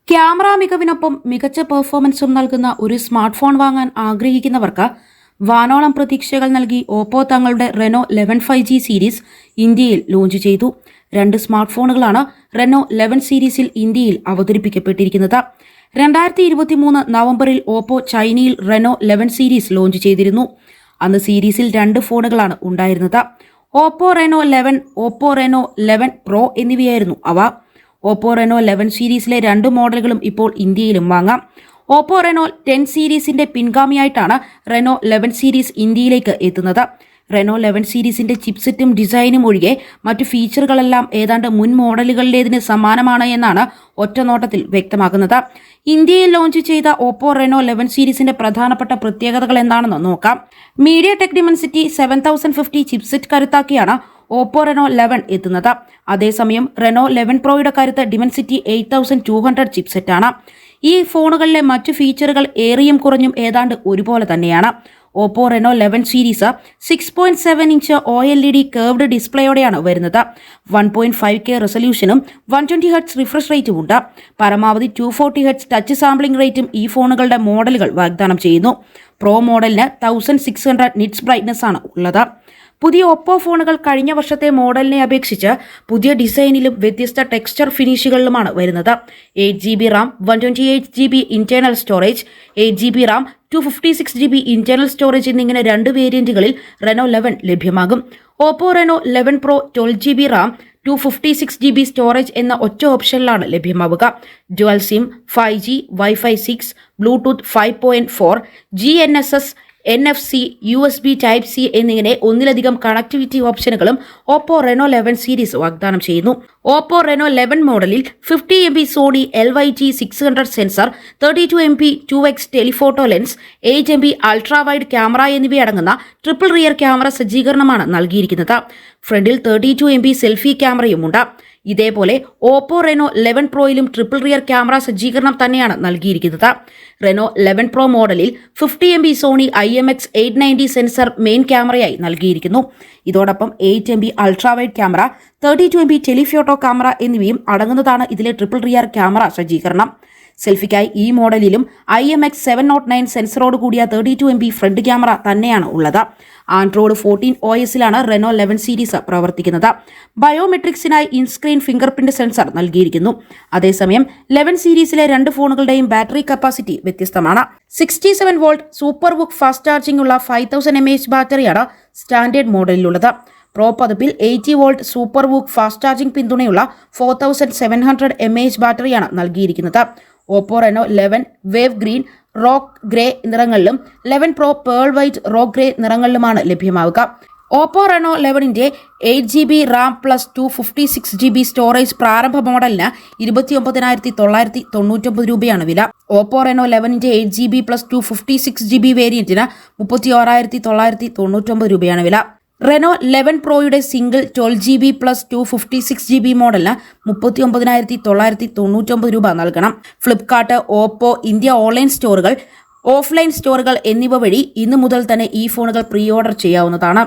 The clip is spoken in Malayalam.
ക്യാമറ മികവിനൊപ്പം മികച്ച പെർഫോമൻസും നൽകുന്ന ഒരു സ്മാർട്ട് ഫോൺ വാങ്ങാൻ ആഗ്രഹിക്കുന്നവർക്ക് വാനോളം പ്രതീക്ഷകൾ നൽകി ഓപ്പോ തങ്ങളുടെ റെനോ 11 5G സീരീസ് ഇന്ത്യയിൽ ലോഞ്ച് ചെയ്തു. 2 സ്മാർട്ട് ഫോണുകളാണ് റെനോ 11 സീരീസിൽ ഇന്ത്യയിൽ അവതരിപ്പിക്കപ്പെട്ടിരിക്കുന്നത്. 2023 നവംബറിൽ ഓപ്പോ ചൈനയിൽ റെനോ 11 സീരീസ് ലോഞ്ച് ചെയ്തിരുന്നു. അന്ന് സീരീസിൽ 2 ഫോണുകളാണ് ഉണ്ടായിരുന്നത്. Oppo Reno 11, Oppo Reno 11 pro എന്നിവയായിരുന്നു അവ. ഓപ്പോ റെനോ 11 സീരീസിലെ 2 മോഡലുകളും ഇപ്പോൾ ഇന്ത്യയിലും വാങ്ങാം. ഓപ്പോ റെനോ 10 സീരീസിന്റെ പിൻഗാമിയായിട്ടാണ് റെനോ 11 സീരീസ് ഇന്ത്യയിലേക്ക് എത്തുന്നത്. റെനോ 11 സീരീസിന്റെ ചിപ്സെറ്റും ഡിസൈനും ഒഴികെ മറ്റു ഫീച്ചറുകളെല്ലാം ഏതാണ്ട് മുൻ മോഡലുകളിലേതിന് സമാനമാണ് എന്നാണ് ഒറ്റനോട്ടത്തിൽ വ്യക്തമാക്കുന്നത്. ഇന്ത്യയിൽ ലോഞ്ച് ചെയ്ത ഓപ്പോ റെനോ 11 സീരീസിന്റെ പ്രധാനപ്പെട്ട പ്രത്യേകതകൾ എന്താണെന്ന് നോക്കാം. മീഡിയ ടെക് ഡിമെൻസിറ്റി 7050 ചിപ്സെറ്റ് കരുത്താക്കിയാണ് ഓപ്പോ റെനോ 11 എത്തുന്നത്. അതേസമയം റെനോ 11 പ്രോയുടെ കരുത്ത് ഡിമെൻസിറ്റി 8200 ചിപ്സെറ്റാണ്. ഈ ഫോണുകളിലെ മറ്റു ഫീച്ചറുകൾ ഏറിയും കുറഞ്ഞും ഏതാണ്ട് ഒരുപോലെ തന്നെയാണ്. Oppo Reno 11 series 6.7 inch OLED curved ഡിസ്പ്ലേയോടെയാണ് വരുന്നത്. 1.5K റെസൊല്യൂഷനും 120 ഹെർട്സ് റിഫ്രഷ് റേറ്റും ഉണ്ട്. പരമാവധി 240 ഹെർട്സ് ടച്ച് സാമ്പിളിംഗ് റേറ്റും ഈ ഫോണുകളുടെ മോഡലുകൾ വാഗ്ദാനം ചെയ്യുന്നു. പ്രോ മോഡലിന് 1600 നിറ്റ്സ് ബ്രൈറ്റ്നസ് ആണ് ഉള്ളത്. പുതിയ ഓപ്പോ ഫോണുകൾ കഴിഞ്ഞ വർഷത്തെ മോഡലിനെ അപേക്ഷിച്ച് പുതിയ ഡിസൈനിലും വ്യത്യസ്ത ടെക്സ്ചർ ഫിനിഷുകളിലുമാണ് വരുന്നത്. 8GB RAM, 128GB internal storage, 8GB RAM, 256GB internal storage എന്നിങ്ങനെ 2 വേരിയന്റുകളിൽ റെനോ 11 ലഭ്യമാകും. Oppo Reno 11 Pro 12GB RAM, 256GB storage എന്ന ഒറ്റ ഓപ്ഷനിലാണ് ലഭ്യമാവുക. Dual SIM, 5G, Wi-Fi 6, Bluetooth 5.4, GNSS, NFC, USB Type C എന്നിങ്ങനെ ഒന്നിലധികം കണക്ടിവിറ്റി ഓപ്ഷനുകളും ഓപ്പോ റെനോ 11 സീരീസ് വാഗ്ദാനം ചെയ്യുന്നു. ഓപ്പോ റെനോ 11 മോഡലിൽ 50MP Sony LYT 600 sensor, 32MP 2x telephoto lens, 8MP ultra wide camera എന്നിവയടങ്ങുന്ന ട്രിപ്പിൾ റിയർ ക്യാമറ സജ്ജീകരണമാണ് നൽകിയിരിക്കുന്നത്. ഫ്രണ്ടിൽ 32MP സെൽഫി ക്യാമറയുമുണ്ട്. ഇതേപോലെ ഓപ്പോ റെനോ 11 പ്രോയിലും ട്രിപ്പിൾ റിയർ ക്യാമറ സജ്ജീകരണം തന്നെയാണ് നൽകിയിരിക്കുന്നത്. റെനോ 11 പ്രോ മോഡലിൽ 50MP Sony IMX 890 sensor main ക്യാമറയായി നൽകിയിരിക്കുന്നു. ഇതോടൊപ്പം 8MP ultra wide camera, 32MP telephoto camera എന്നിവയും അടങ്ങുന്നതാണ് ഇതിലെ ട്രിപ്പിൾ റിയർ ക്യാമറ സജ്ജീകരണം. സെൽഫിക്കായി ഈ മോഡലിലും IMX 709 സെൻസറോട് കൂടിയ 32MP ഫ്രണ്ട് ക്യാമറ തന്നെയാണ് ഉള്ളത്. ആൻഡ്രോയിഡ് 14 OSലാണ് റെനോ 11 സീരീസ് പ്രവർത്തിക്കുന്നത്. ബയോമെട്രിക്സിനായി ഇൻസ്ക്രീൻ ഫിംഗർ പ്രിന്റ് സെൻസർ നൽകിയിരിക്കുന്നു. അതേസമയം 11 സീരീസിലെ 2 ഫോണുകളുടെയും ബാറ്ററി കപ്പാസിറ്റി വ്യത്യസ്തമാണ്. 67 വോൾട്ട് സൂപ്പർ ബുക്ക് ഫാസ്റ്റ് ചാർജിംഗ് ഉള്ള 5000 mAh ബാറ്ററിയാണ് സ്റ്റാൻഡേർഡ് മോഡലിലുള്ളത്. പ്രോ പതിപ്പിൽ 80 വോൾട്ട് സൂപ്പർ ബുക്ക് ഫാസ്റ്റ് ചാർജിംഗ് പിന്തുണയുള്ള 4700 mAh ബാറ്ററിയാണ് നൽകിയിരിക്കുന്നത്. Oppo Reno 11 wave green, rock grey നിറങ്ങളിലും 11 Pro pearl white, rock grey നിറങ്ങളിലുമാണ് ലഭ്യമാവുക. ഓപ്പോ റെനോ 11ന്റെ 8GB RAM plus 256GB storage പ്രാരംഭ മോഡലിന് 29,999 രൂപയാണ് വില. ഓപ്പോ റെനോ 11ന്റെ 8GB പ്ലസ് 256GB വേരിയന്റിന് 36,999 രൂപയാണ് വില. Renault 11 പ്രോയുടെ single 12GB plus 256GB മോഡലിന് 39,999 രൂപ നൽകണം. ഫ്ലിപ്കാർട്ട്, ഓപ്പോ, ഇന്ത്യ ഓൺലൈൻ സ്റ്റോറുകൾ, ഓഫ്ലൈൻ സ്റ്റോറുകൾ എന്നിവ വഴി ഇന്നു മുതൽ തന്നെ ഈ ഫോണുകൾ പ്രീ ഓർഡർ ചെയ്യാവുന്നതാണ്.